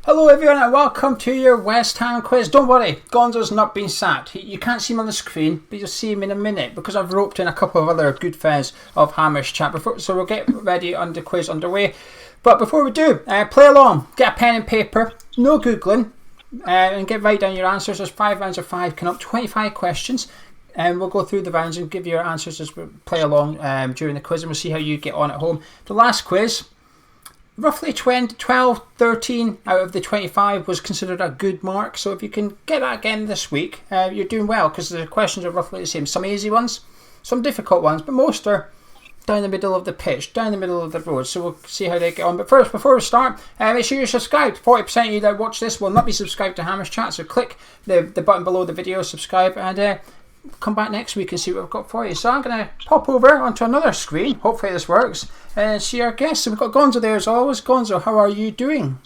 Hello everyone and welcome to your West Ham quiz. Don't worry, Gonzo's not been sacked. You can't see him on the screen, but you'll see him in a minute because I've roped in a couple of other good friends of Hammer's chat before, so we'll get ready on the quiz underway. But before we do, play along, get a pen and paper, no googling, and get right down your answers. There's 5 rounds of 5, come up 25 questions, and we'll go through the rounds and give you your answers as we play along during the quiz, and we'll see how you get on at home. The last quiz, roughly 12, 13 out of the 25 was considered a good mark. So if you can get that again this week, you're doing well because the questions are roughly the same. Some easy ones, some difficult ones, but most are down the middle of the pitch, down the middle of the road. So we'll see how they get on. But first, before we start, make sure you're subscribed. 40% of you that watch this will not be subscribed to Hammer's Chat. So click the button below the video, subscribe, and come back next week and see what we've got for you. So I'm going to pop over onto another screen, hopefully this works, and see our guests. So we've got Gonzo there as always. Gonzo, how are you doing?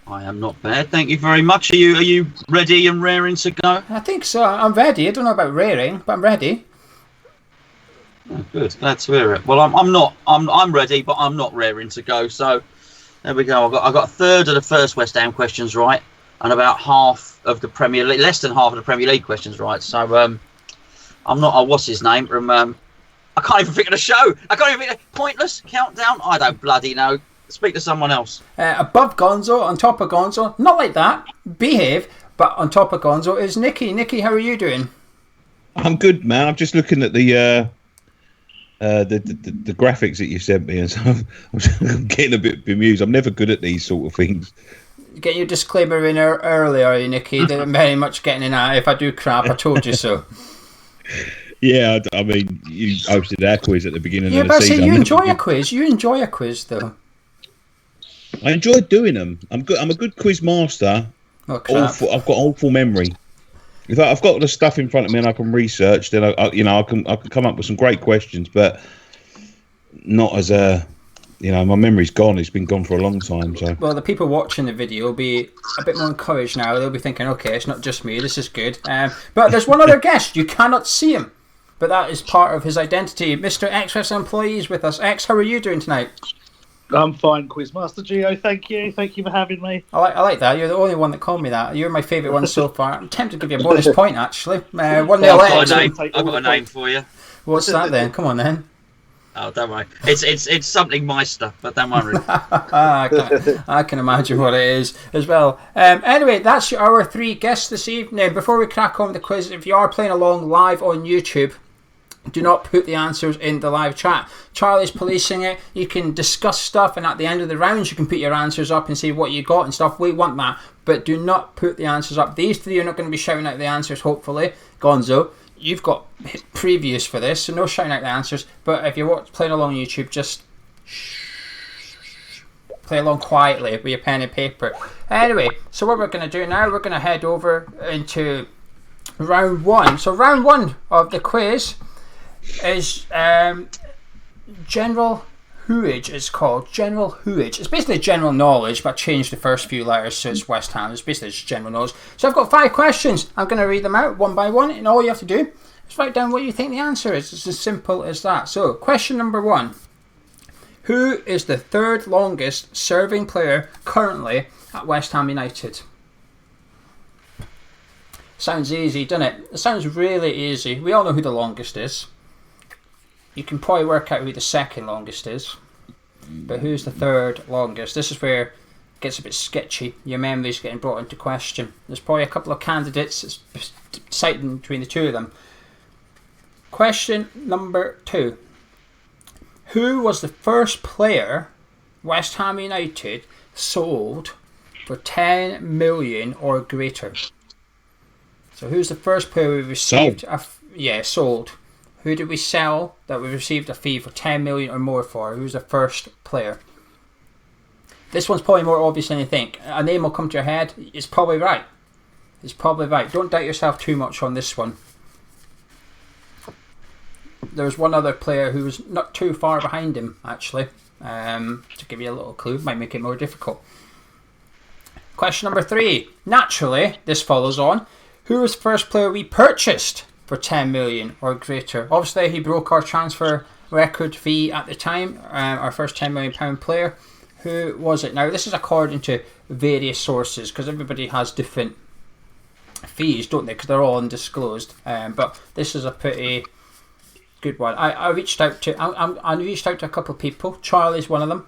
I am not bad, thank you very much. Are you ready and raring to go? I think so. I'm ready. I don't know about raring, but I'm ready. Oh, good, glad to hear it. Well, I'm ready, but I'm not raring to go. So there we go. I got a third of the first West Ham questions right, and about half of the Premier League, less than half of the Premier League questions right. So I'm not. What's his name? I can't even think of the show. I can't even think of Pointless Countdown. I don't bloody know. Speak to someone else. Above Gonzo, on top of Gonzo, not like that. Behave, but on top of Gonzo is Nicky. Nicky, how are you doing? I'm good, man. I'm just looking at the graphics that you sent me, and so I'm getting a bit bemused. I'm never good at these sort of things. Get your disclaimer in early, are you, Nicky? That I'm very much getting in that. If I do crap, I told you so. Yeah, I mean, you hosted our quiz at the beginning of the but season. You enjoy a quiz. You enjoy a quiz, though. I enjoy doing them. I'm good. I'm a good quiz master. Oh, crap. I've got awful memory. If I've got the stuff in front of me and I can research, then I can come up with some great questions, but not as a. My memory's gone. It's been gone for a long time. So. Well, the people watching the video will be a bit more encouraged now. They'll be thinking, okay, it's not just me. This is good. But there's one other guest. You cannot see him, but that is part of his identity. Mr. Exwhuemployee is with us. X, how are you doing tonight? I'm fine, Quizmaster Geo. Thank you. Thank you for having me. I like that. You're the only one that called me that. You're my favourite one so far. I'm tempted to give you a bonus point, actually. 1-0 I've got a name for you. What's that then? Come on then. Oh, don't worry. It's something Meister, but don't worry. I can imagine what it is as well. Anyway, that's our 3 guests this evening. Before we crack on with the quiz, if you are playing along live on YouTube, do not put the answers in the live chat. Charlie's policing it. You can discuss stuff, and at the end of the rounds, you can put your answers up and see what you got and stuff. We want that, but do not put the answers up. These 3 are not going to be shouting out the answers, hopefully. Gonzo, you've got previews for this, so no shouting out the answers. But if you're playing along on YouTube, just play along quietly with your pen and paper. Anyway, so what we're going to do now, we're going to head over into round 1. So round 1 of the quiz is General WHULEDGE. It's called General WHULEDGE. It's basically general knowledge, but I changed the first few letters so it's West Ham. It's basically just general knowledge. So I've got 5 questions. I'm going to read them out one by one, and all you have to do is write down what you think the answer is. It's as simple as that. So question number 1. Who is the 3rd longest serving player currently at West Ham United? Sounds easy, doesn't it? It sounds really easy. We all know who the longest is. You can probably work out who the 2nd longest is. But who's the 3rd longest? This is where it gets a bit sketchy. Your memory's getting brought into question. There's probably a couple of candidates. It's deciding between the 2 of them. Question number 2. Who was the first player West Ham United sold for 10 million or greater? So who's the first player we received? Sold. Who did we sell that we received a fee for 10 million or more for? Who's the first player? This one's probably more obvious than you think. A name will come to your head. It's probably right. Don't doubt yourself too much on this one. There's one other player who was not too far behind him, actually. To give you a little clue, might make it more difficult. Question number 3. Naturally, this follows on. Who was the first player we purchased for 10 million or greater? Obviously, he broke our transfer record fee at the time, our first £10 million player. Who was it? Now, this is according to various sources, because everybody has different fees, don't they? Because they're all undisclosed. But this is a pretty good one. I reached out to a couple of people. Charlie's one of them.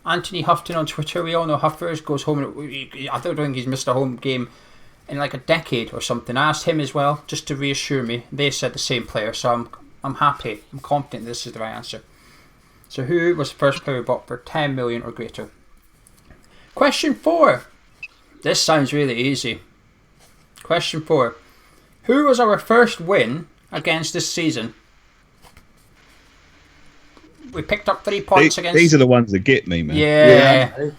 Anthony Houghton on Twitter. We all know Huffers goes home. I don't think he's missed a home game in like a decade or something. I asked him as well, just to reassure me. They said the same player, so I'm happy. I'm confident this is the right answer. So who was the first player bought for 10 million or greater? Question 4. This sounds really easy. Question 4. Who was our first win against this season? We picked up 3 points against... These are the ones that get me, man. Yeah.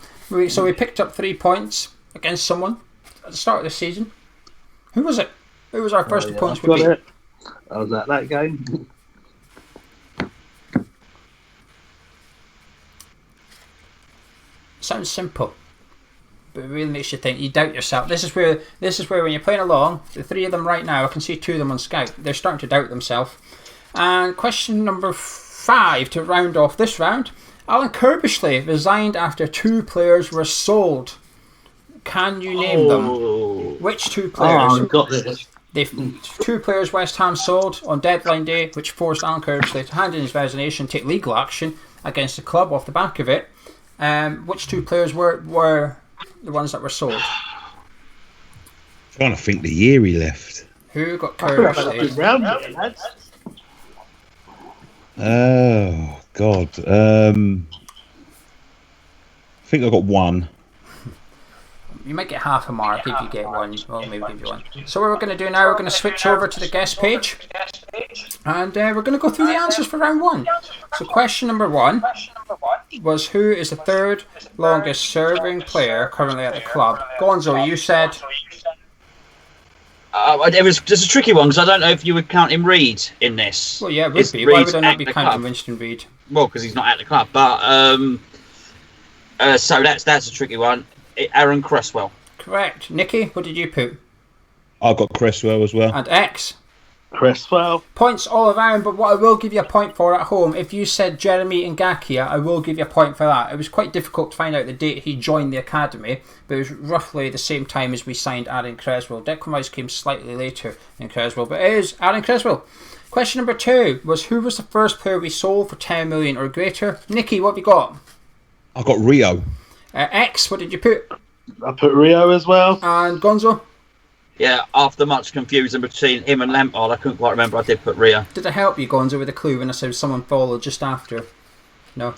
So we picked up 3 points against someone at the start of the season. Who was it? Who was our first opponents we beat? I was at that game. Sounds simple, but it really makes you think. You doubt yourself. This is where when you're playing along, the 3 of them right now, I can see 2 of them on Skype. They're starting to doubt themselves. And question number 5 to round off this round. Alan Kirbishley resigned after 2 players were sold. Can you name them? Which 2 players? I've got this. 2 players West Ham sold on deadline day, which forced Alan Kirbishley to hand in his resignation, take legal action against the club off the back of it. Which 2 players were the ones that were sold? Trying to think the year he left. Who got Kirbishley? Oh God. I think I got 1. You might get half a mark if you get 1. Well, maybe give you 1. So what we're going to do now, we're going to switch over to the guest page, and we're going to go through the answers for round 1. So question number 1 was, who is the 3rd longest serving player currently at the club? Gonzo, you said... It was just a tricky one, because I don't know if you would count him Reed in this. Well, yeah, it would be. Why would I not be counting Winston Reed? Well, because he's not at the club. But so that's a tricky one. Aaron Cresswell. Correct. Nicky, what did you put? I got Cresswell as well. And X? Cresswell. Points all around, but what I will give you a point for at home, if you said Jeremy Ngakia, I will give you a point for that. It was quite difficult to find out the date he joined the academy, but it was roughly the same time as we signed Aaron Cresswell. Declan Rice came slightly later than Cresswell, but it is Aaron Cresswell. Question number 2 was, who was the first player we sold for 10 million or greater? Nicky, what have you got? I got Rio. X, what did you put? I put Rio as well. And Gonzo? Yeah, after much confusion between him and Lampard, I couldn't quite remember. I did put Rio. Did I help you, Gonzo, with a clue when I said someone followed just after? No?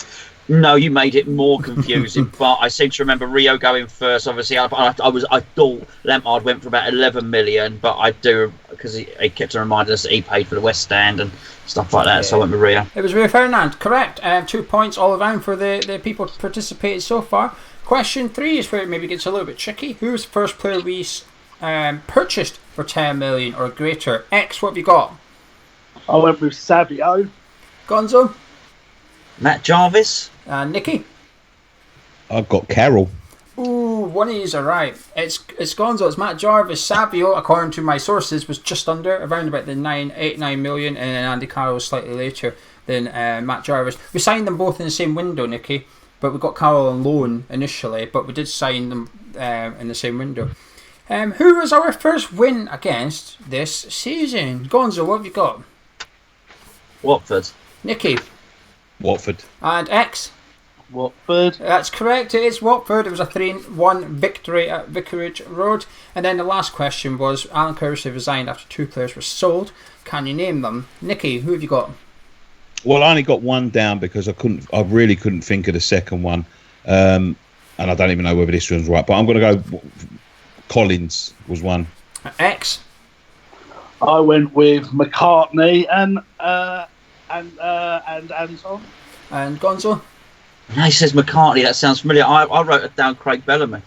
No, you made it more confusing, but I seem to remember Rio going first. Obviously, I thought Lampard went for about 11 million, but I do, because he kept on reminding us that he paid for the West Stand and stuff like that, so I went with Rio. It was Rio Ferdinand, correct. 2 points all around for the people participated so far. Question 3 is where it maybe gets a little bit tricky. Who was the first player we purchased for 10 million or greater? X, what have you got? I went with Savio. Gonzo? Matt Jarvis. Nicky? I've got Carroll. Ooh, one of these are right. It's Gonzo, it's Matt Jarvis. Savio, according to my sources, was just under, around about the 8-9 million, and Andy Carroll was slightly later than Matt Jarvis. We signed them both in the same window, Nicky, but we got Carroll on loan initially, but we did sign them in the same window. Who was our first win against this season? Gonzo, what have you got? Watford. Nicky? Watford. And X? Watford. That's correct, it is Watford. It was a 3-1 victory at Vicarage Road. And then the last question was, Alan Kirbishley resigned after 2 players were sold. Can you name them? Nicky, who have you got? Well, I only got 1 down because I really couldn't think of the second one. And I don't even know whether this one's right, but I'm going to go Collins was 1. X? I went with McCartney and Anton. And Gonzo? He says McCartney, that sounds familiar. I wrote it down, Craig Bellamy.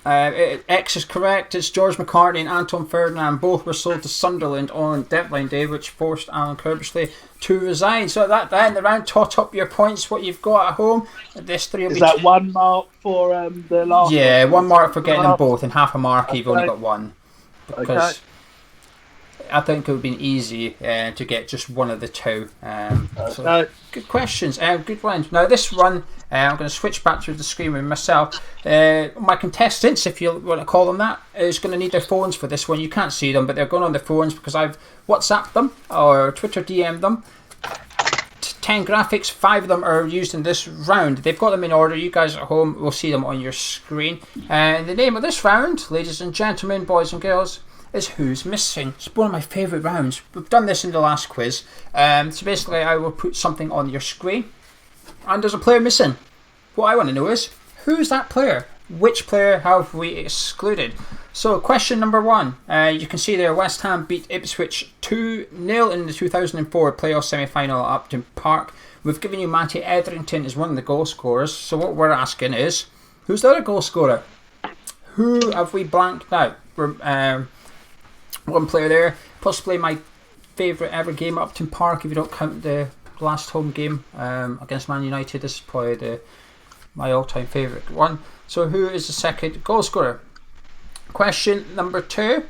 X is correct. It's George McCartney and Anton Ferdinand. Both were sold to Sunderland on deadline day, which forced Alan Kirbishley to resign. So that then the round, tot up your points, what you've got at home. This 3 will Is be... that 1 mark for the last? Yeah, 1 mark for getting them both, and half a mark if you've only got 1. Because I think it would have been easy to get just one of the 2. So good questions, good ones. Now this one I'm going to switch back to the screen with myself. My contestants, if you want to call them that, is going to need their phones for this one. You can't see them, but they're going on their phones because I've WhatsApped them or Twitter DM'd them. 10 graphics, 5 of them are used in this round. They've got them in order. You guys at home will see them on your screen. And the name of this round, ladies and gentlemen, boys and girls, is Who's Missing. It's one of my favourite rounds. We've done this in the last quiz. So basically I will put something on your screen and there's a player missing. What I want to know is, who's that player? Which player have we excluded? So question number 1. You can see there West Ham beat Ipswich 2-0 in the 2004 playoff semi-final at Upton Park. We've given you Matty Etherington as one of the goal scorers. So what we're asking is, who's the other goal scorer? Who have we blanked out? One player there, possibly my favourite ever game at Upton Park if you don't count the last home game against Man United. This is probably my all-time favourite one. So who is the second goal scorer? Question number 2.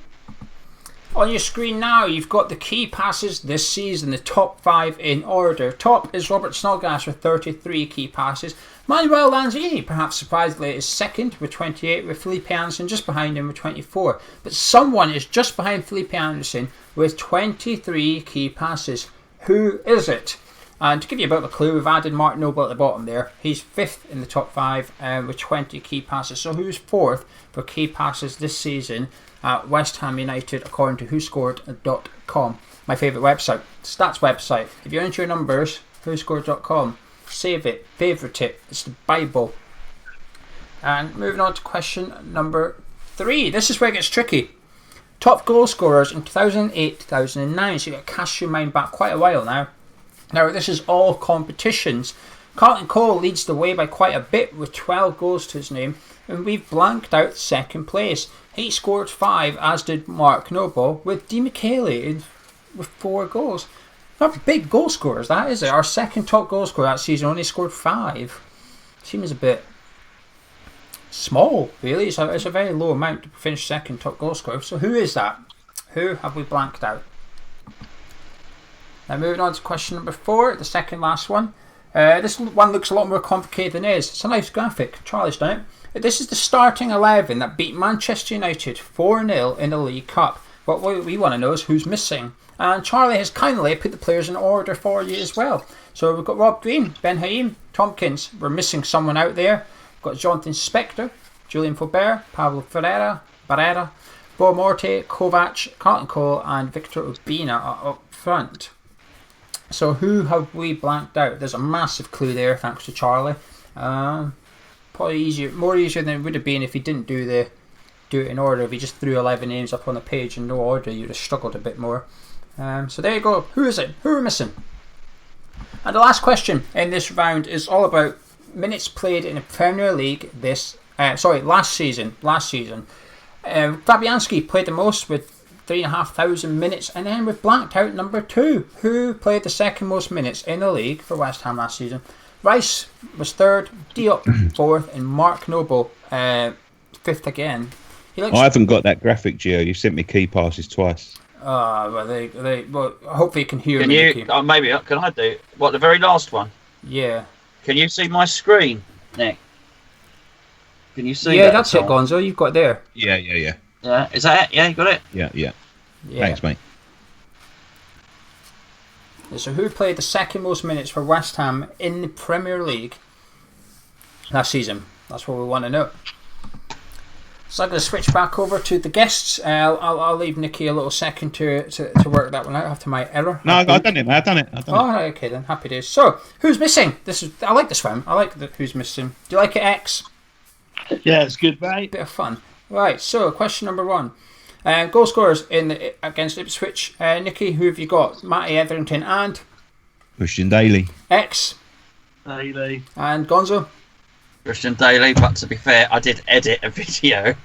On your screen now, you've got the key passes this season, the top 5 in order. Top is Robert Snodgrass with 33 key passes. Manuel Lanzini, perhaps surprisingly, is second with 28, with Felipe Anderson just behind him with 24. But someone is just behind Felipe Anderson with 23 key passes. Who is it? And to give you a bit of a clue, we've added Mark Noble at the bottom there. He's 5th in the top 5 with 20 key passes. So who's 4th for key passes this season at West Ham United according to WhoScored.com? My favourite website, stats website. If you enter your numbers, WhoScored.com, save it, favourite it. It's the Bible. And moving on to question number 3. This is where it gets tricky. Top goal scorers in 2008-2009. So you've got to cast your mind back quite a while now. Now this is all competitions. Carlton Cole leads the way by quite a bit with 12 goals to his name, and we've blanked out second place. He scored 5, as did Mark Noble, with Di Michele with 4 goals. Not big goal scorers, that is it. Our second top goal scorer that season only scored 5. Seems a bit small, really. It's a very low amount to finish second top goal scorer. So who is that? Who have we blanked out? Now moving on to question number 4, the second last one. This one looks a lot more complicated than it is. It's a nice graphic. Charlie's done it. This is the starting 11 that beat Manchester United 4-0 in the League Cup. What we want to know is who's missing. And Charlie has kindly put the players in order for you as well. So we've got Rob Green, Ben Haim, Tompkins. We're missing someone out there. We've got Jonathan Spector, Julian Faubert, Pablo Barrera, Bo Morte, Kovac, Carlton Cole and Victor Urbina are up front. So who have we blanked out? There's a massive clue there thanks to Charlie. Probably more easier than it would have been if he didn't do it in order. If he just threw 11 names up on the page in no order, you'd have struggled a bit more. So there you go. Who is it? Who are we missing? And the last question in this round is all about minutes played in the Premier League last season. Fabianski played the most with 3,500 minutes, and then we've blanked out number 2. Who played the second most minutes in the league for West Ham last season? Rice was 3rd, Diop 4th, and Mark Noble 5th again. I haven't got that graphic, Gio. You sent me key passes twice. Well, hopefully you can hear can me. Maybe can I do what, the very last one? Yeah. Can you see my screen, Nick? Can you see? Yeah, that's it, Gonzo. You've got it there. Yeah. Yeah, is that it? Yeah, you got it? Yeah. Thanks, mate. So who played the second most minutes for West Ham in the Premier League last season? That's what we want to know. So I'm going to switch back over to the guests. I'll leave Nicky a little second to work that one out after my error. No, I've done it, mate. I've done it. Oh, right, okay then. Happy days. So, who's missing? I like this one. I like who's missing. Do you like it, X? Yeah, it's good, mate. Bit of fun. Right, so question number 1. Goal scorers against Ipswich. Nicky, who have you got? Matty Etherington and? Christian Daly. X? Daly. And Gonzo? Christian Daly, but to be fair, I did edit a video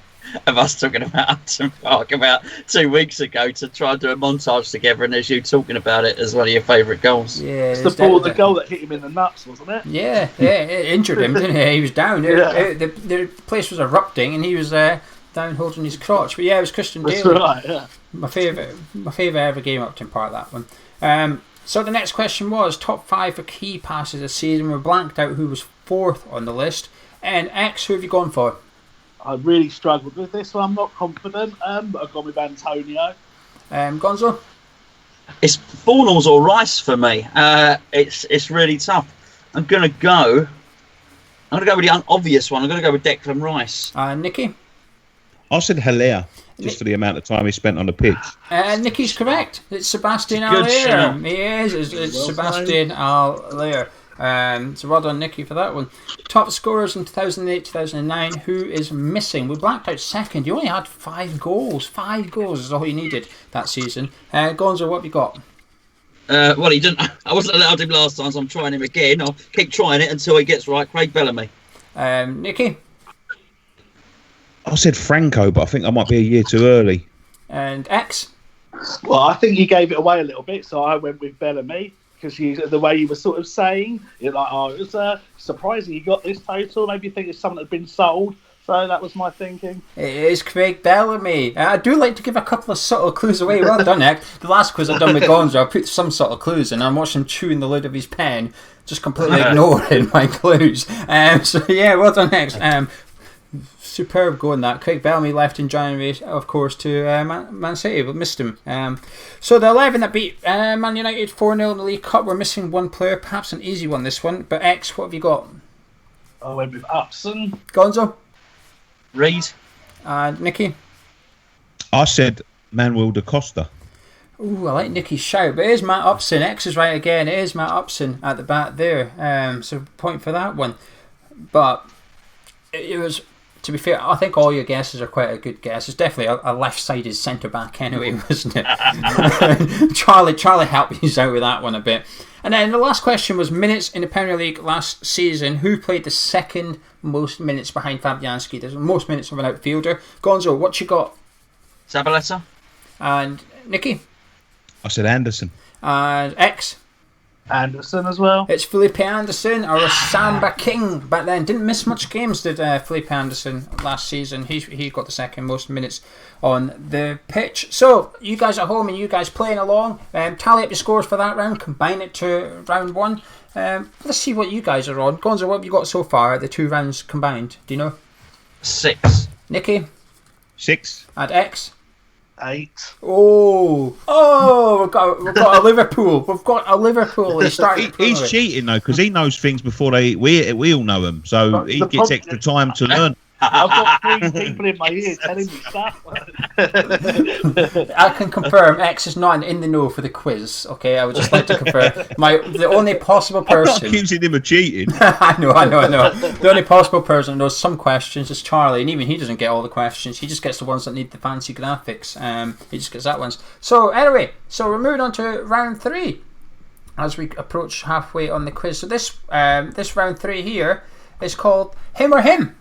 of us talking about Upton Park about 2 weeks ago to try and do a montage together, and there's you talking about it as one of your favourite goals. Yeah, it's the goal that hit him in the nuts, wasn't it? Yeah, it injured him, didn't it? He was down. Yeah. The place was erupting, and he was down holding his crotch. But yeah, it was Christian Daly. That's right. Yeah. My favourite ever game at Upton Park, that one. So the next question was top 5 for key passes this season. We're blanked out who was 4th on the list. And X, who have you gone for? I really struggled with this one. I'm not confident, but I've gone with Antonio. Gonzo? It's Bornals or Rice for me. It's really tough. I'm gonna go with the unobvious one. I'm gonna go with Declan Rice. Nicky? I said Haller, just for the amount of time he spent on the pitch. Nicky's correct. It's Sebastian Good Haller. shout. He is. It's Well Sebastian Haller. So well done, Nicky, for that one. Top scorers in 2008-2009. Who is missing? We blanked out second. You only had 5 goals. 5 goals is all you needed that season. Gonzo, what have you got? Well, he didn't. I wasn't allowed him last time, so I'm trying him again. I'll keep trying it until he gets right. Craig Bellamy. Nicky? I said Franco, but I think I might be a year too early. And X? Well, I think you gave it away a little bit, so I went with Bellamy because the way you were sort of saying, you're like, oh, it was surprising you got this total. Maybe you think it's something that's been sold. So that was my thinking. It is Craig Bellamy. I do like to give a couple of subtle clues away. Well done, Nick. The last quiz I've done with Gonzo, I put some subtle clues in. I'm watching him chewing the lid of his pen, just completely ignoring my clues. So yeah, well done, Nick. Superb going that. Craig Bellamy left in January, of course, to Man City, but missed him. So the 11 that beat Man United 4-0 in the League Cup, we're missing one player, perhaps an easy one this one. But X, what have you got? I went with Upson. Gonzo? Reed. Nicky? I said Manuel da Costa. Ooh, I like Nicky's shout, but it is Matt Upson. X is right again. It is Matt Upson at the back there. So point for that one. But it was, to be fair, I think all your guesses are quite a good guess. It's definitely a left-sided centre-back anyway, wasn't it? Charlie helped you out with that one a bit. And then the last question was minutes in the Premier League last season. Who played the second most minutes behind Fabianski? There's the most minutes of an outfielder. Gonzo, what you got? Zabaleta. And Nicky? I said Anderson. And X? Anderson as well. It's Felipe Anderson, or a Samba King back then. Didn't miss much games, did Felipe Anderson last season. He got the second most minutes on the pitch. So, you guys at home and you guys playing along, tally up your scores for that round, combine it to round 1. Let's see what you guys are on. Gonzo, what have you got so far, the 2 rounds combined? Do you know? 6. Nicky? 6. And X? 8. We've got a Liverpool. We've got a Liverpool. He's cheating though, because he knows things before we all know them, so he gets extra time to learn. I've got 3 people in my ear telling me stuff. I can confirm X is not in the know for the quiz. Okay, I would just like to confirm. The only possible person. I'm not accusing him of cheating. I know. The only possible person who knows some questions is Charlie, and even he doesn't get all the questions. He just gets the ones that need the fancy graphics. He just gets that ones. So anyway, we're moving on to round 3 as we approach halfway on the quiz. So this round 3 here is called Him or Him.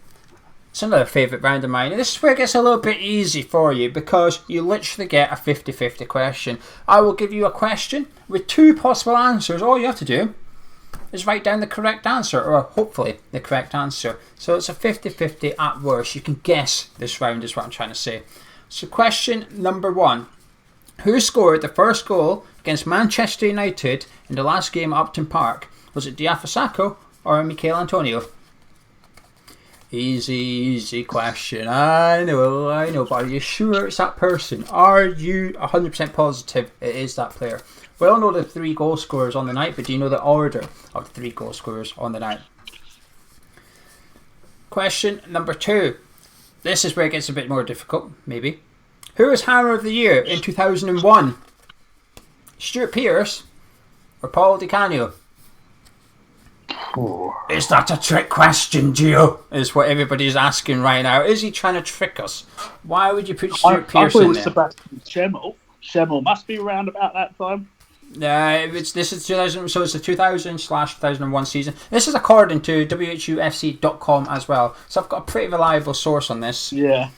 It's another favourite round of mine. And this is where it gets a little bit easy for you because you literally get a 50-50 question. I will give you a question with 2 possible answers. All you have to do is write down the correct answer, or hopefully the correct answer. So it's a 50-50 at worst. You can guess this round is what I'm trying to say. So question number 1. Who scored the first goal against Manchester United in the last game at Upton Park? Was it Diafra or Michail Antonio? Easy question. I know, but are you sure it's that person? Are you 100% positive it is that player? We all know the 3 goal scorers on the night, but do you know the order of the 3 goal scorers on the night? Question number 2. This is where it gets a bit more difficult, maybe. Who was Hammer of the Year in 2001? Stuart Pearce or Paul Di Canio? Is that a trick question, Gio? Is what everybody's asking right now. Is he trying to trick us? Why would you put Stuart Pearce in there? Sebastian Schemmel. Schemmel must be around about that time. This is 2000, so it's the 2000/2001 season. This is according to WHUFC.com as well. So I've got a pretty reliable source on this. Yeah.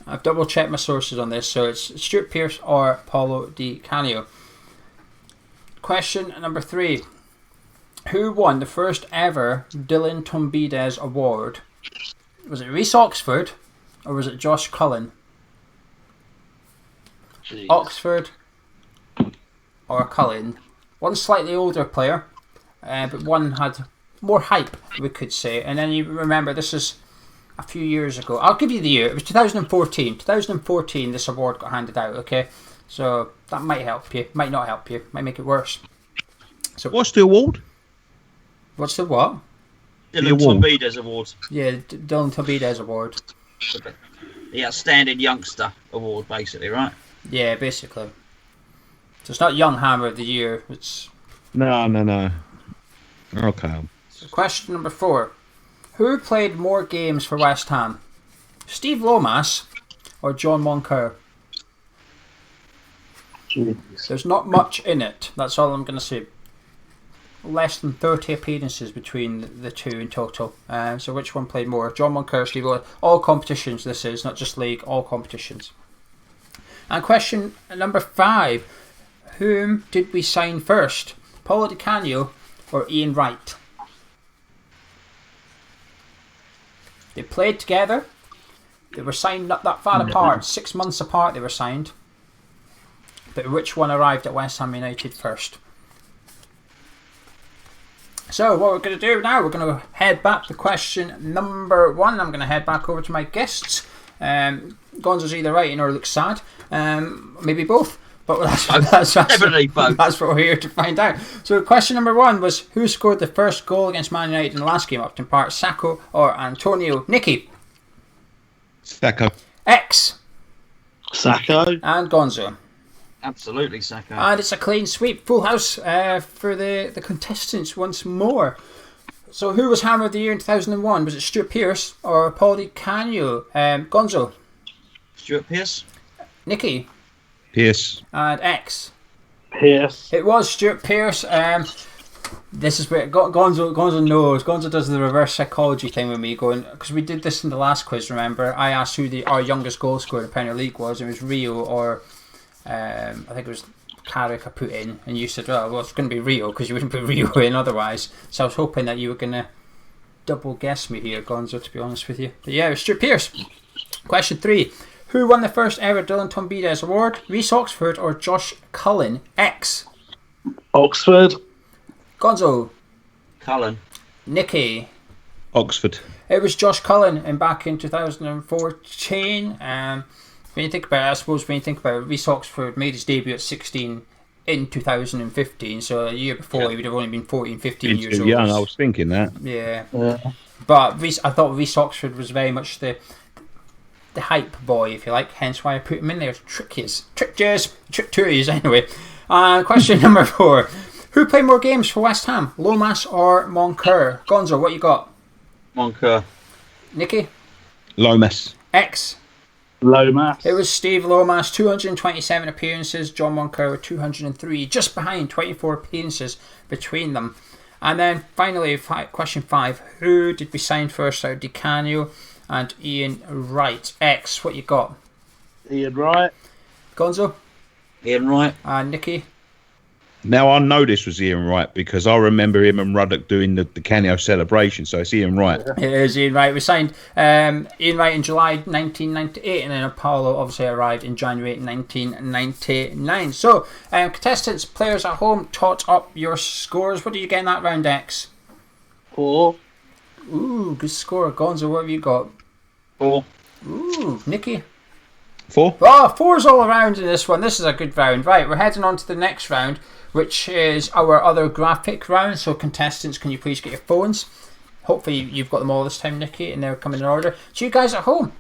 I've double checked my sources on this. So it's Stuart Pearce or Paulo Di Canio. Question number 3. Who won the first ever Dylan Tombides Award? Was it Rhys Oxford or was it Josh Cullen? Jeez. Oxford or Cullen. One slightly older player, but one had more hype, we could say. And then you remember, this is a few years ago. I'll give you the year. It was 2014. 2014, this award got handed out, okay? So that might help you, might not help you, might make it worse. So What's the award? what's the what? Dylan Tombides Award. Yeah, Dylan Tombides Award. The Outstanding Youngster Award, basically, right? Yeah, basically. So it's not Young Hammer of the Year. It's No. Okay. so question number 4. Who played more games for West Ham? Steve Lomas or John Moncur? There's not much in it. That's all I'm going to say. Less than 30 appearances between the two in total. So which one played more? John Moncur, Steve Lomas. All competitions this is, not just league, all competitions. And question number 5. Whom did we sign first? Paulo Di Canio or Ian Wright? They played together. They were signed not that far apart. 6 months apart they were signed. But which one arrived at West Ham United first? So what we're going to do now, we're going to head back to question number 1. I'm going to head back over to my guests. Gonzo's either writing or looks sad. Maybe both. But that's Definitely both. That's what we're here to find out. So question number 1 was, who scored the first goal against Man United in the last game, Upton Park, Sacco or Antonio? Nicky. Sacco. X. Sacco. And Gonzo. Absolutely, Sacco. And it's a clean sweep. Full house for the contestants once more. So who was Hammer of the Year in 2001? Was it Stuart Pearce or Paul Di Canio? Gonzo. Stuart Pearce. Nicky. Pearce. And X. Pearce. It was Stuart Pearce. This is where Gonzo knows. Gonzo does the reverse psychology thing with me, going, because we did this in the last quiz, remember? I asked who our youngest goal scorer in the Premier League was, and it was Rio or I think it was Carrick I put in, and you said, well, it's going to be Rio because you wouldn't put Rio in otherwise. So I was hoping that you were going to double guess me here, Gonzo, to be honest with you. But yeah, it was Stuart Pearce. Question 3. Who won the first ever Dylan Tombides Award? Rhys Oxford or Josh Cullen? X. Oxford. Gonzo. Cullen. Nicky. Oxford. It was Josh Cullen, and back in 2014. When you think about it, I suppose when you think about it, Rhys Oxford made his debut at 16 in 2015, so a year before he would have only been 14, 15 years old. Young, I was thinking that. Yeah. But I thought Rhys Oxford was very much the hype boy, if you like, hence why I put him in there. Trick two years anyway. Question number 4. Who played more games for West Ham, Lomas or Moncur? Gonzo, what you got? Moncur. Nicky? Lomas. X? Lomas. It was Steve Lomas, 227 appearances. John Moncur with 203, just behind, 24 appearances between them. And then finally, question 5. Who did we sign first out? Di Canio and Ian Wright. X, what you got? Ian Wright. Gonzo? Ian Wright. And Nicky? Now, I know this was Ian Wright because I remember him and Ruddock doing the Canio celebration, so it's Ian Wright. It is Ian Wright. We signed Ian Wright in July 1998, and then Apollo obviously arrived in January 1999. So, contestants, players at home, tot up your scores. What did you get in that round, X? 4. Ooh, good score. Gonzo, what have you got? 4. Ooh, Nicky? 4. Oh, 4's all around in this one. This is a good round. Right, we're heading on to the next round, which is our other graphic round. So contestants, can you please get your phones? Hopefully you've got them all this time, Nicky, and they're coming in order. So you guys at home,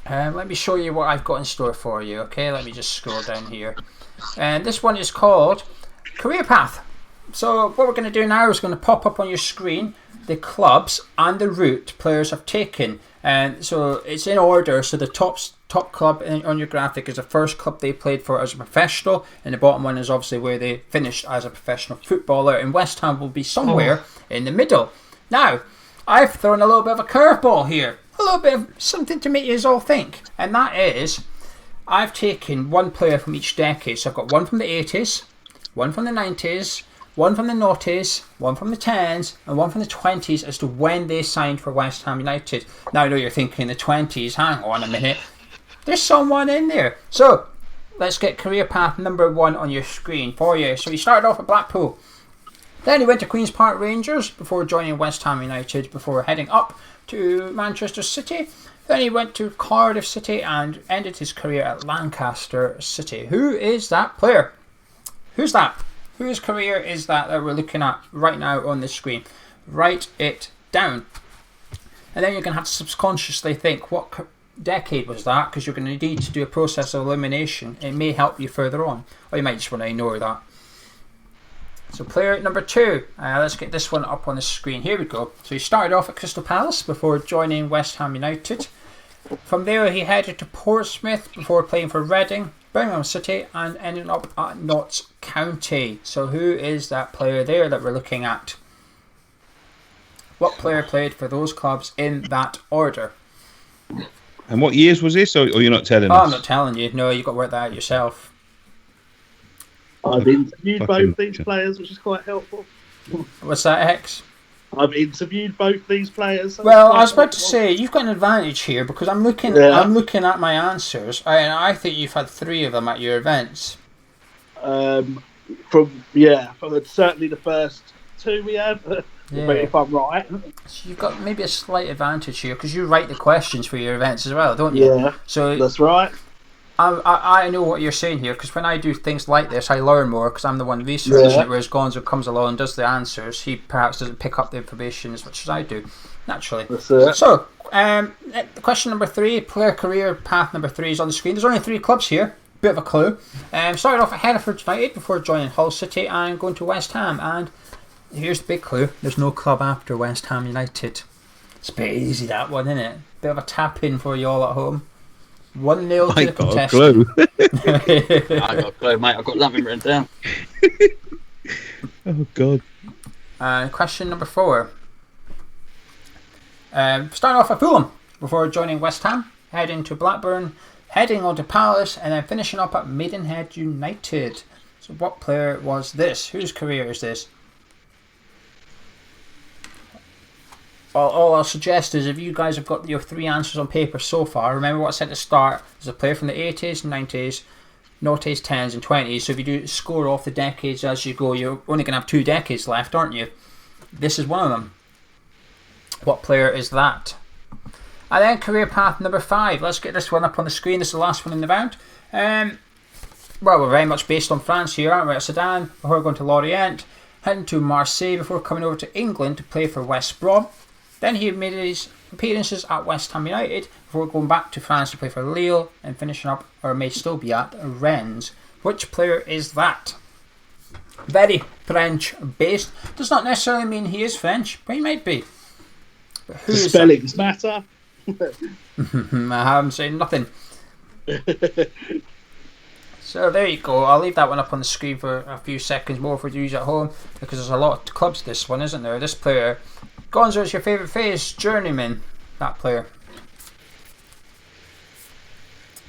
let me show you what I've got in store for you. Okay, let me just scroll down here. And this one is called Career Path. So what we're going to do now is going to pop up on your screen the clubs and the route players have taken. And so it's in order. So the top club on your graphic is the first club they played for as a professional, and the bottom one is obviously where they finished as a professional footballer, and West Ham will be somewhere in the middle. Now, I've thrown a little bit of a curveball here, a little bit of something to make you all think, and that is I've taken one player from each decade. So I've got one from the 80s, one from the 90s, one from the noughties, one from the 10s, and one from the 20s as to when they signed for West Ham United. Now I know you're thinking the 20s, hang on a minute, there's someone in there. So let's get career path number 1 on your screen for you. So he started off at Blackpool. Then he went to Queen's Park Rangers before joining West Ham United before heading up to Manchester City. Then he went to Cardiff City and ended his career at Lancaster City. Who is that player? Who's that? Whose career is that we're looking at right now on the screen? Write it down. And then you're going to have to subconsciously think, what decade was that? Because you're going to need to do a process of elimination. It may help you further on. Or you might just want to ignore that. So player number 2. Let's get this one up on the screen. Here we go. So he started off at Crystal Palace before joining West Ham United. From there he headed to Portsmouth before playing for Reading, Birmingham City and ending up at Notts County. So who is that player there that we're looking at? What player played for those clubs in that order? And what years was this, or you're not telling us? I'm not telling you. No, you've got to work that out yourself. I've interviewed both these players, which is quite helpful. What's that, X? I've interviewed both these players. Well, I was about to say, you've got an advantage here because I'm looking at my answers, and I think you've had 3 of them at your events. From certainly the first 2 we have. Yeah. But if I'm right, So you've got maybe a slight advantage here because you write the questions for your events as well, don't you? yeah, So that's right. I know what you're saying here because when I do things like this, I learn more because I'm the one researching it. Whereas Gonzo comes along and does the answers, he perhaps doesn't pick up the information as much as I do, naturally. That's it. So, question number 3, player career path number 3 is on the screen. There's only 3 clubs here. Bit of a clue. Started off at Hereford United before joining Hull City and going to West Ham. And here's the big clue: there's no club after West Ham United. It's a bit easy, that one, isn't it? Bit of a tap in for you all at home. 1-0 to the contestant. I got a clue, mate. I've got nothing written down. Oh, God. Question number 4. Starting off at Fulham before joining West Ham, heading to Blackburn, heading on to Palace, and then finishing up at Maidenhead United. So what player was this? Whose career is this? All I'll suggest is if you guys have got your 3 answers on paper so far, remember what I said at the start. There's a player from the 80s, 90s, noughties, 10s and 20s. So if you do score off the decades as you go, you're only going to have 2 decades left, aren't you? This is one of them. What player is that? And then career path number 5. Let's get this one up on the screen. This is the last one in the round. Well, we're very much based on France here, aren't we? At Sedan, before going to Lorient, heading to Marseille before coming over to England to play for West Brom. Then he made his appearances at West Ham United before going back to France to play for Lille and finishing up, or may still be at, Rennes. Which player is that? Very French based. Does not necessarily mean he is French, but he might be. But who is Spellings matter. I haven't said nothing. So there you go. I'll leave that one up on the screen for a few seconds more for you at home because there's a lot of clubs this one, isn't there? This player. Gonzo, is your favourite phase? Journeyman, that player.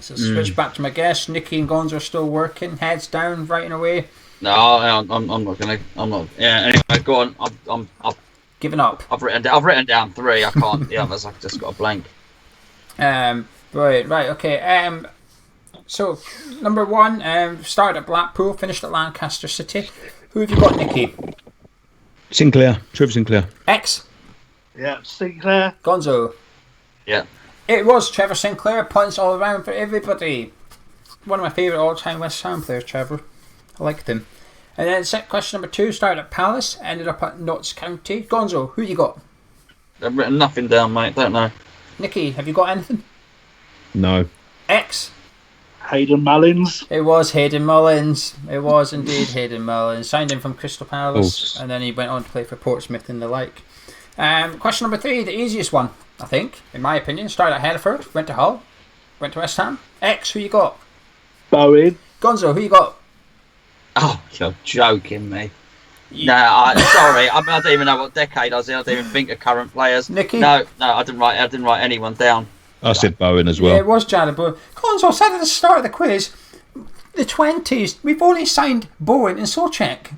So switch back to my guest. Nicky and Gonzo are still working, heads down, writing away. No, I'm not gonna. I'm not. Yeah. Anyway, go on. I've Giving up. I've written down 3. I can't. The others, I've just got a blank. Right. Okay. So number 1, started at Blackpool, finished at Lancaster City. Who have you got, Nicky? Sinclair. Trevor Sinclair. X. Yeah, Sinclair. Gonzo. Yeah. It was Trevor Sinclair. Points all around for everybody. One of my favourite all-time West Ham players, Trevor. I liked him. And then question number 2, started at Palace, ended up at Notts County. Gonzo, who you got? I've written nothing down, mate. Don't know. Nicky, have you got anything? No. X. Hayden Mullins. It was Hayden Mullins. It was indeed Hayden Mullins. Signed him from Crystal Palace, and then he went on to play for Portsmouth and the like. Question number 3, the easiest one, I think, in my opinion. Started at Hereford, went to Hull, went to West Ham. X, who you got? Bowen. Gonzo, who you got? Oh, you're joking me. No, sorry. I don't even know what decade I was in. I don't even think of current players. Nicky? No, I didn't write anyone down. I said Bowen as well. Yeah, it was Jared Bowen. Gonzo, I said at the start of the quiz, the 20s, we've only signed Bowen and Solchek.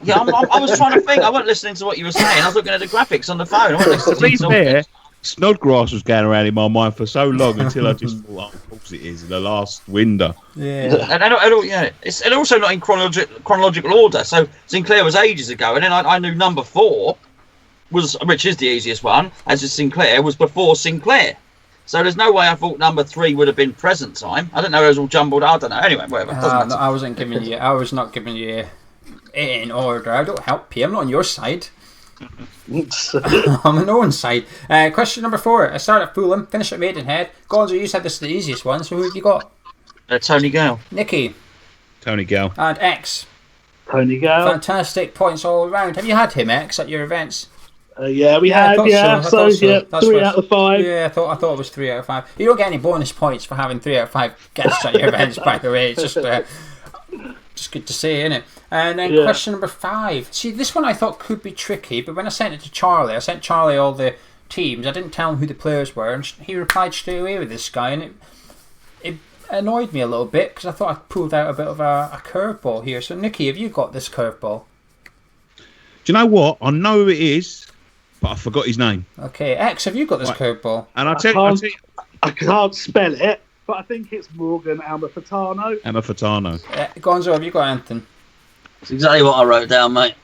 Yeah, I was trying to think. I wasn't listening to what you were saying. I was looking at the graphics on the phone. I wasn't listening To be to fair, Snodgrass was going around in my mind for so long until I just thought, oh, of course it is, in the last window. Yeah. Yeah, it's and also not in chronological order. So Sinclair was ages ago, and then I knew number 4 was, which is the easiest one, as is Sinclair, was before Sinclair. So there's no way I thought number 3 would have been present time. I don't know, it was all jumbled. I don't know. Anyway, whatever. No, I was not giving you it in order. I don't help you. I'm not on your side. I'm on no one's side. Question number 4. I start at Fulham, finish at Maidenhead. Gonzo, you said this is the easiest one, so who have you got? Tony Gale. Nicky. Tony Gale. And X. Tony Gale. Fantastic points all around. Have you had him, X, at your events? Yeah, we have. Yeah, so 3 out of 5. Yeah, I thought it was 3 out of 5. You don't get any bonus points for having 3 out of 5 guests at your events, by the way. It's just good to say, isn't it? And then question number 5. See, this one I thought could be tricky, but when I sent it to Charlie, I sent Charlie all the teams. I didn't tell him who the players were, and he replied straight away with this guy, and it annoyed me a little bit because I thought I pulled out a bit of a curveball here. So, Nicky, have you got this curveball? Do you know what? I know who it is, but I forgot his name. Okay, X, have you got this curveball? And I'll tell you, I can't spell it, but I think it's Morgan Amalfitano. Gonzo, have you got anything? That's exactly what I wrote down, mate.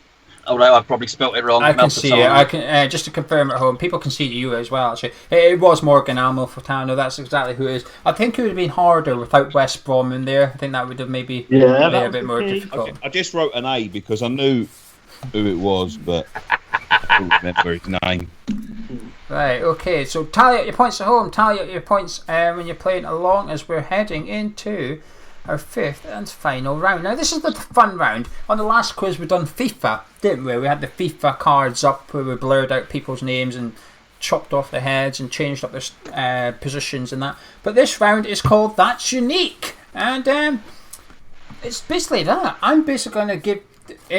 Although I probably spelt it wrong. I can see it. I can just to confirm at home. People can see you as well. Actually, it was Morgan Amalfitano. That's exactly who it is. I think it would have been harder without West Brom in there. I think that would have maybe made it a bit more difficult. I just wrote an A because I knew who it was, but I don't remember his name. Right. Okay. So tally up your points at home. Tally up your points when you're playing along, as we're heading into our 5th and final round. Now this is the fun round. On the last quiz we done FIFA, didn't we? We had the FIFA cards up where we blurred out people's names and chopped off their heads and changed up their positions and that. But this round is called That's Unique, and it's basically that. I'm basically going to give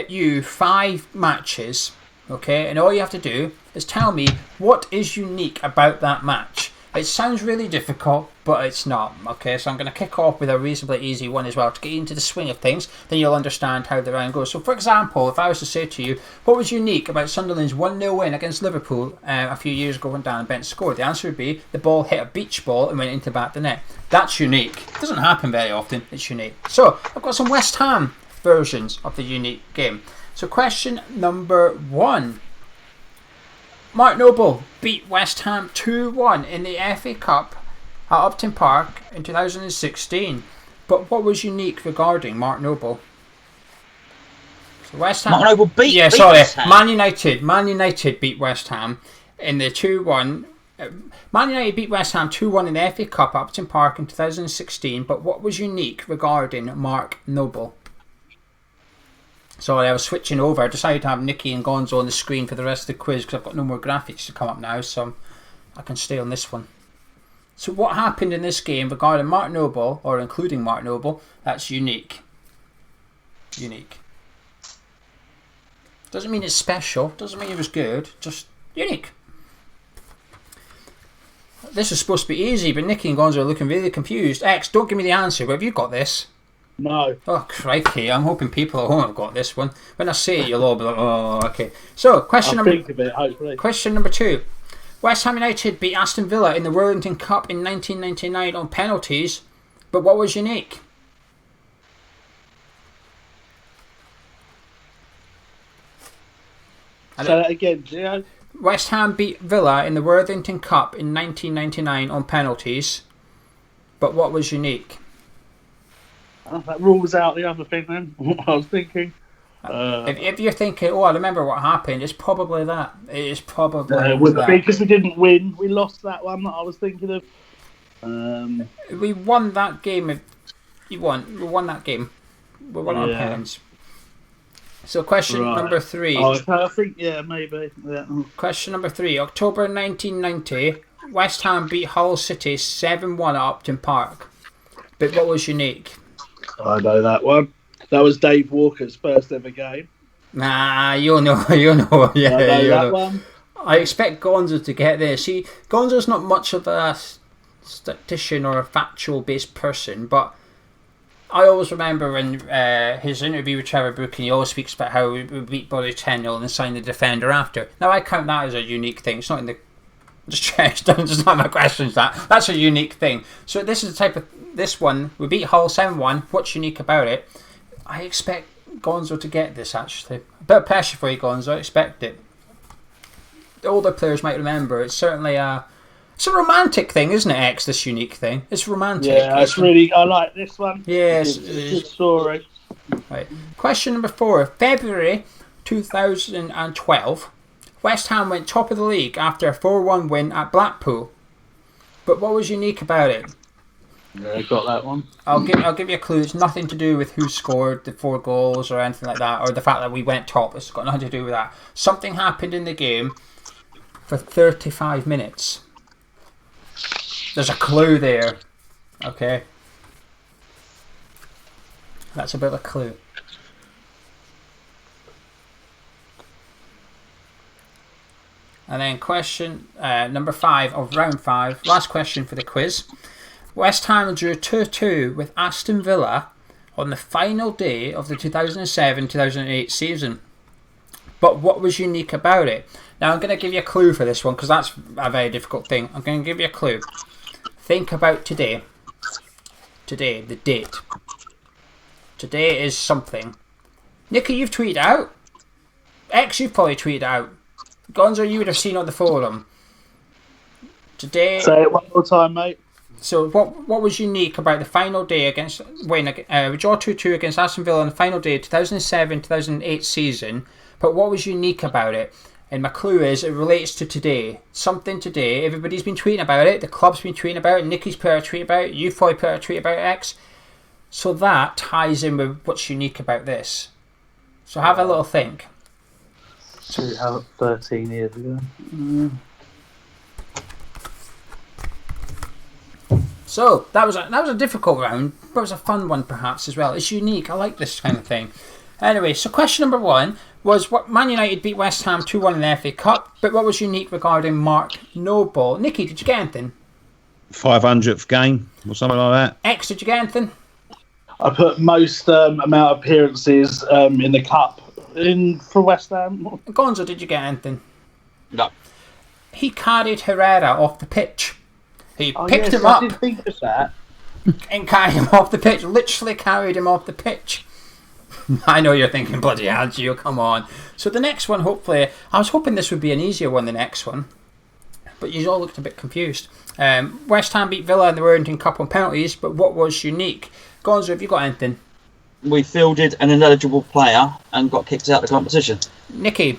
you 5 matches, okay, and all you have to do is tell me what is unique about that match. It sounds really difficult, but it's not. Okay, so I'm going to kick off with a reasonably easy one as well to get you into the swing of things. Then you'll understand how the round goes. So, for example, if I was to say to you, what was unique about Sunderland's 1-0 win against Liverpool a few years ago when Dan Bent scored? The answer would be the ball hit a beach ball and went into the back of the net. That's unique. It doesn't happen very often. It's unique. So, I've got some West Ham versions of the unique game. So, question number 1. Mark Noble beat West Ham 2-1 in the FA Cup at Upton Park in 2016. But what was unique regarding Mark Noble? So West Ham. Mark Noble beat West Ham. Man United beat West Ham in the 2-1. Man United beat West Ham 2-1 in the FA Cup at Upton Park in 2016. But what was unique regarding Mark Noble? Sorry, I was switching over. I decided to have Nicky and Gonzo on the screen for the rest of the quiz because I've got no more graphics to come up now, so I can stay on this one. So what happened in this game regarding Mark Noble, or including Mark Noble, that's unique. Unique. Doesn't mean it's special, doesn't mean it was good, just unique. This is supposed to be easy, but Nicky and Gonzo are looking really confused. X, don't give me the answer, but have you got this? No. Oh, crikey. I'm hoping people at home have got this one. When I say it, you'll all be like, oh, okay. So, question number 2. West Ham United beat Aston Villa in the Worthington Cup in 1999 on penalties, but what was unique? Say that again, Gio. West Ham beat Villa in the Worthington Cup in 1999 on penalties, but what was unique? That rules out the other thing then. I was thinking. If you're thinking, oh, I remember what happened, it's probably that. It is probably it would be because we didn't win. We lost that one that I was thinking of. We won that game. We won that game. We won our pens. So question number 3. Oh, I think, yeah, maybe. Yeah. Question number 3. October 1990, West Ham beat Hull City 7-1 at Upton Park. But what was unique? I know that one. That was Dave Walker's first ever game. Nah, you'll know. Yeah, I know that one. I expect Gonzo to get this. See, Gonzo's not much of a statistician or a factual-based person, but I always remember in his interview with Trevor Brooking, he always speaks about how we beat Body 10-0 and signed the defender after. Now, I count that as a unique thing. It's not in the Just not my questions. That's a unique thing. So this is the type of this one. We beat Hull 7-1. What's unique about it? I expect Gonzo to get this actually. A bit of pressure for you, Gonzo. I expect it. The older players might remember. It's certainly it's a romantic thing, isn't it, X? This unique thing. It's romantic. Yeah, it's really. I like this one. Yes, it's a good story. Right. Question number 4. February 2012. West Ham went top of the league after a 4-1 win at Blackpool. But what was unique about it? Yeah, I got that one. I'll give you a clue. It's nothing to do with who scored the 4 goals or anything like that, or the fact that we went top. It's got nothing to do with that. Something happened in the game for 35 minutes. There's a clue there. Okay. That's a bit of a clue. And then question number 5 of round 5. Last question for the quiz. West Ham drew 2-2 with Aston Villa on the final day of the 2007-2008 season. But what was unique about it? Now I'm going to give you a clue for this one because that's a very difficult thing. I'm going to give you a clue. Think about today. Today, the date. Today is something. Nicky, you've tweeted out. X, you've probably tweeted out. Gonzo, you would have seen on the forum. Today. Say it one more time, mate. So what was unique about the final day against we draw 2-2 against Aston Villa on the final day 2007-2008 season, but what was unique about it? And my clue is it relates to today. Something today. Everybody's been tweeting about it. The club's been tweeting about it. Nicky's put a tweet about it. You've probably put a tweet about it, X. So that ties in with what's unique about this. So have a little think. 13 years ago. So that was a difficult round, but it was a fun one perhaps as well. It's unique. I like this kind of thing. Anyway, so question number 1 was what Man United beat West Ham 2-1 in the FA Cup, but what was unique regarding Mark Noble? Nicky, did you get anything? 500th game or something like that. X, did you get anything? I put most amount of appearances in the cup in for West Ham. Gonzo, did you get anything? No. He carried Herrera off the pitch. He picked him I up did think of that. and carried him off the pitch. Literally carried him off the pitch. I know you're thinking, bloody hell, Gio, come on. So the next one, hopefully, I was hoping this would be an easier one, the next one. But you all looked a bit confused. West Ham beat Villa in the Warrington Cup on penalties, but what was unique? Gonzo, have you got anything? We fielded an ineligible player and got kicked out of the competition. Nicky?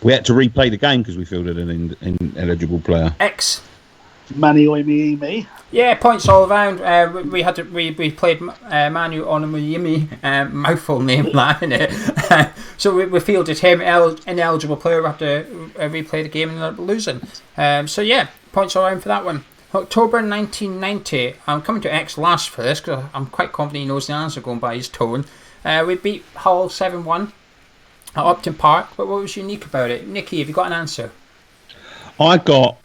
We had to replay the game because we fielded an ineligible player. X? Manny Oimi. Yeah, points all around. We played Manu Onomuyimi, mouthful name that, innit? So we fielded him, ineligible player. We have to replay the game and ended up losing. So yeah, points all around for that one. October 1990. I'm coming to X last for this because I'm quite confident he knows the answer going by his tone. We beat Hull 7-1 at Upton Park. But what was unique about it? Nicky, have you got an answer? I got,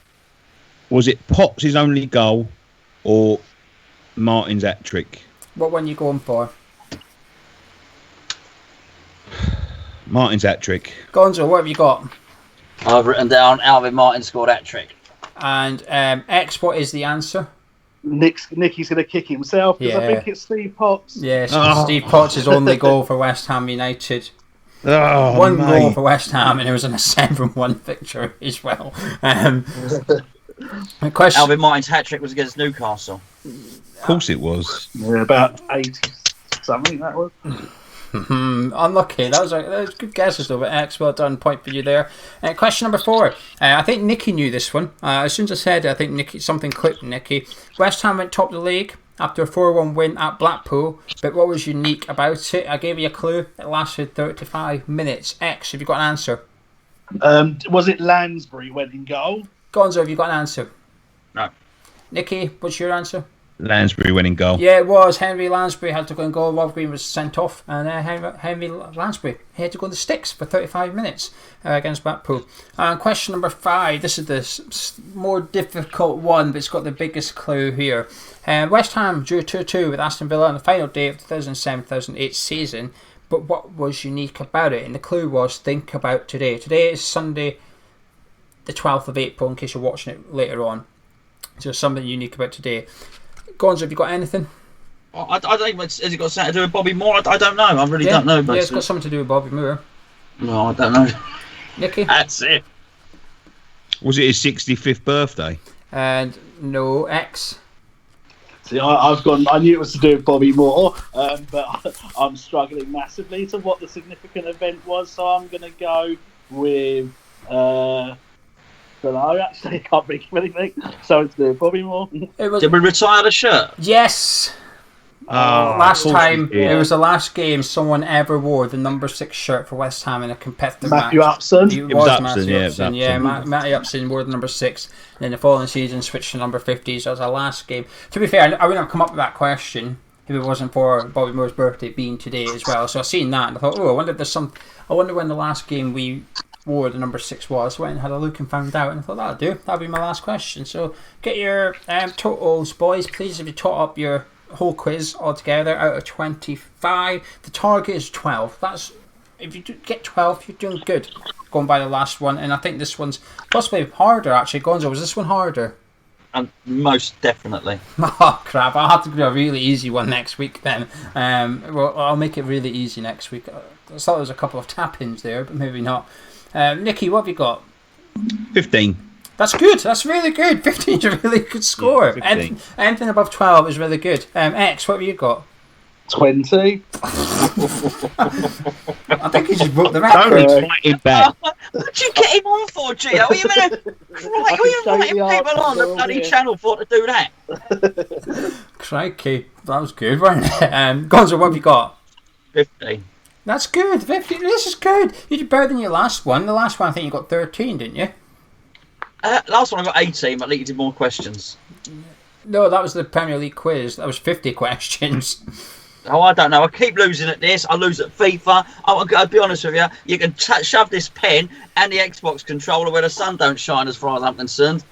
was it Potts' only goal or Martin's hat-trick? What one are you going for? Martin's hat-trick. Gonzo, what have you got? I've written down Alvin Martin scored hat-trick. And X, what is the answer? Nicky's going to kick himself because I think it's Steve Potts. Yes, Steve Potts' only goal for West Ham United. One goal for West Ham, and it was in a 7-1 victory as well. Question. Alvin Martin's hat-trick was against Newcastle. Of course it was. Yeah, about 80 something that was. Unlucky. That was good guesses though, but X, well done. Point for you there. Question number 4. I think Nicky knew this one. As soon as I said it, I think Nicky, something clicked with Nicky. West Ham went top of the league after a 4-1 win at Blackpool, but what was unique about it? I gave you a clue. It lasted 35 minutes. X, have you got an answer? Was it Lansbury went in goal? Gonzo, have you got an answer? No. Nicky, what's your answer? Lansbury winning goal. Yeah, it was. Henry Lansbury had to go and goal. Rob Green was sent off, and Henry Lansbury he had to go in the sticks for 35 minutes against Blackpool. Question number 5. This is the more difficult one, but it's got the biggest clue here. West Ham drew 2-2 with Aston Villa on the final day of the 2007-2008 season, but what was unique about it? And the clue was, think about today. Today is Sunday, the 12th of April, in case you're watching it later on. So there's something unique about today. Gonzo, have you got anything? I don't even, has it got something to do with Bobby Moore? I don't know. I really don't know. Yeah, it's got something to do with Bobby Moore. No, I don't know. Nicky? That's it. Was it his 65th birthday? And no, X. See, I've gone. I knew it was to do with Bobby Moore, but I'm struggling massively to what the significant event was. So I'm going to go with. Don't know. Actually, I can't think of anything. So to do with Bobby Moore. Did we retire the shirt? Yes. Last time, it was the last game someone ever wore the number 6 shirt for West Ham in a competitive Matthew match. Upson. It was Upson, yeah, it was Yeah, Upson. Matty Upson wore the number 6, and then the following season switched to number 50. So it was our last game. To be fair, I wouldn't have come up with that question if it wasn't for Bobby Moore's birthday being today as well. So I seen that and I thought, I wonder when the last game we wore the number 6 was. Went and had a look and found out, and I thought that'll do. That'll be my last question. So get your totals, boys, please. If you tot up your whole quiz altogether out of 25, the target is 12. That's, if you get 12, you're doing good going by the last one. And I think this one's possibly harder, actually. Gonzo, was this one harder? Most definitely. Oh crap, I'll have to do a really easy one next week then. Well, I'll make it really easy next week. I thought there was a couple of tap-ins there, but maybe not. Nicky, what have you got? 15. That's good. That's really good. 15 is a really good score. Yeah, 15. Anything above 12 is really good. X, what have you got? 20. I think he just broke the Don't record. fight him back. What'd you get him on for, Gio? Are you inviting people on the bloody channel for to do that? Crikey, that was good, wasn't it? Gonzo, what have you got? 50. That's good. 50. This is good. You did better than your last one. The last one, I think you got 13, didn't you? Last one I got 18, but I think you did more questions. No, that was the Premier League quiz. That was 50 questions. Oh, I don't know. I keep losing at this. I lose at FIFA. I'll be honest with you. You can shove this pen and the Xbox controller where the sun don't shine, as far as I'm concerned.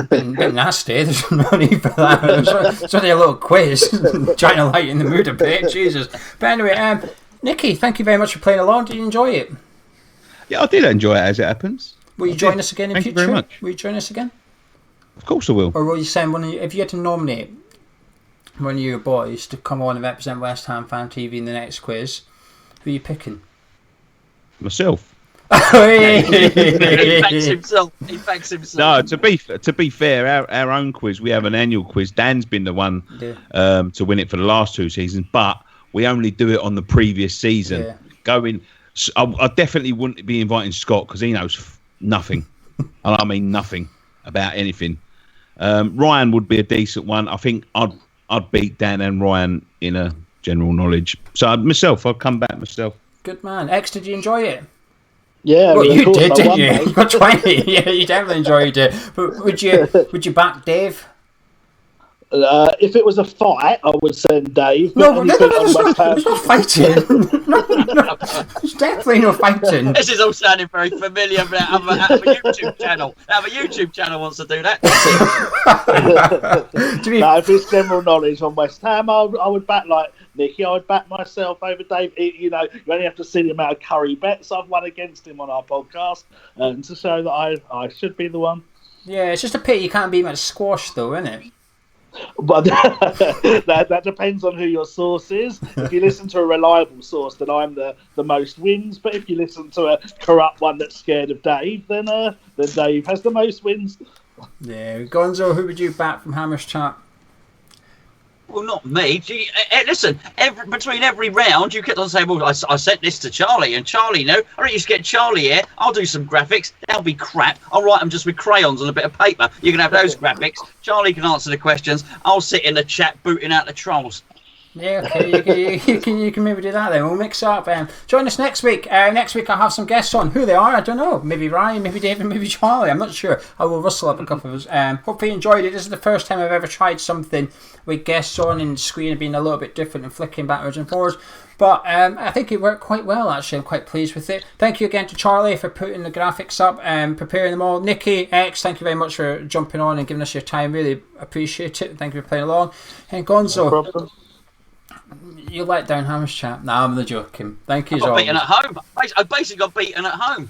Bit nasty. There's no need for that. It's only a little quiz. Trying to lighten the mood a bit. Jesus. But anyway, Nicky, thank you very much for playing along. Did you enjoy it? Yeah, I did enjoy it as it happens. Will you join us again in Thank you future? very much. Will you join us again? Of course I will. Or will you send one of you, if you had to nominate one of your boys to come on and represent West Ham Fan TV in the next quiz, who are you picking? Myself. He backs himself. He backs himself. No, to be fair, our own quiz, we have an annual quiz. Dan's been the one to win it for the last 2 seasons, but we only do it on the previous season. Yeah. I definitely wouldn't be inviting Scott because he knows nothing, and I mean nothing about anything. Ryan would be a decent one. I think I'd beat Dan and Ryan in a general knowledge. So I'd come back myself. Good man. X, did you enjoy it? Yeah, well, you did, I didn't you? won, You got 20. Yeah, you definitely enjoyed it. But would you back Dave? If it was a fight, I would send Dave. No, there's no fighting. no, there's definitely no fighting. This is all sounding very familiar. Out of a YouTube channel. Out of a YouTube channel wants to do that. No, if it's general knowledge on West Ham, I would back like Nicky. I would back myself over Dave. You know, you only have to see the amount of curry bets I've won against him on our podcast, and to show that I should be the one. Yeah, it's just a pity you can't beat him at squash, though, isn't it? But that depends on who your source is. If you listen to a reliable source, then I'm the most wins. But if you listen to a corrupt one that's scared of Dave, then Dave has the most wins. Yeah, Gonzo, who would you back from Hammer's Chat? Well, not me. Listen, between every round, you kept on saying, well, I sent this to Charlie, and Charlie, no, I don't used to get Charlie here. I'll do some graphics. That'll be crap. I'll write them just with crayons on a bit of paper. You can have those graphics. Charlie can answer the questions. I'll sit in the chat booting out the trolls. Yeah, okay, you can maybe do that then. We'll mix up. Join us next week. Next week I'll have some guests on. Who they are, I don't know. Maybe Ryan, maybe David, maybe Charlie. I'm not sure. I will rustle up a couple of us. Hopefully you enjoyed it. This is the first time I've ever tried something with guests on and screen being a little bit different and flicking backwards and forwards. But I think it worked quite well, actually. I'm quite pleased with it. Thank you again to Charlie for putting the graphics up and preparing them all. Nicky, X, thank you very much for jumping on and giving us your time. Really appreciate it. Thank you for playing along. And Gonzo. No problem. You let down Hamish chat. No, I'm only joking. Thank you. I got beaten at home. I basically got beaten at home.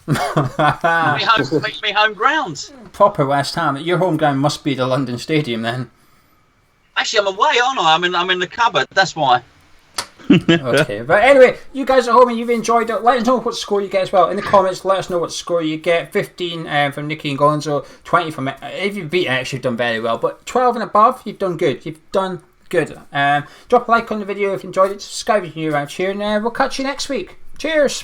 me home grounds. Proper West Ham. Your home ground must be the London Stadium then. Actually, I'm away, aren't I? I'm in the cupboard. That's why. Okay, but anyway, you guys at home and you've enjoyed it, let us know what score you get as well in the comments. Let us know what score you get. 15 from Nicky and Gonzo, 20 from it. If you've beaten it, you've done very well, but 12 and above, you've done good. Drop a like on the video if you enjoyed it, subscribe if you're new around here, and we'll catch you next week. Cheers.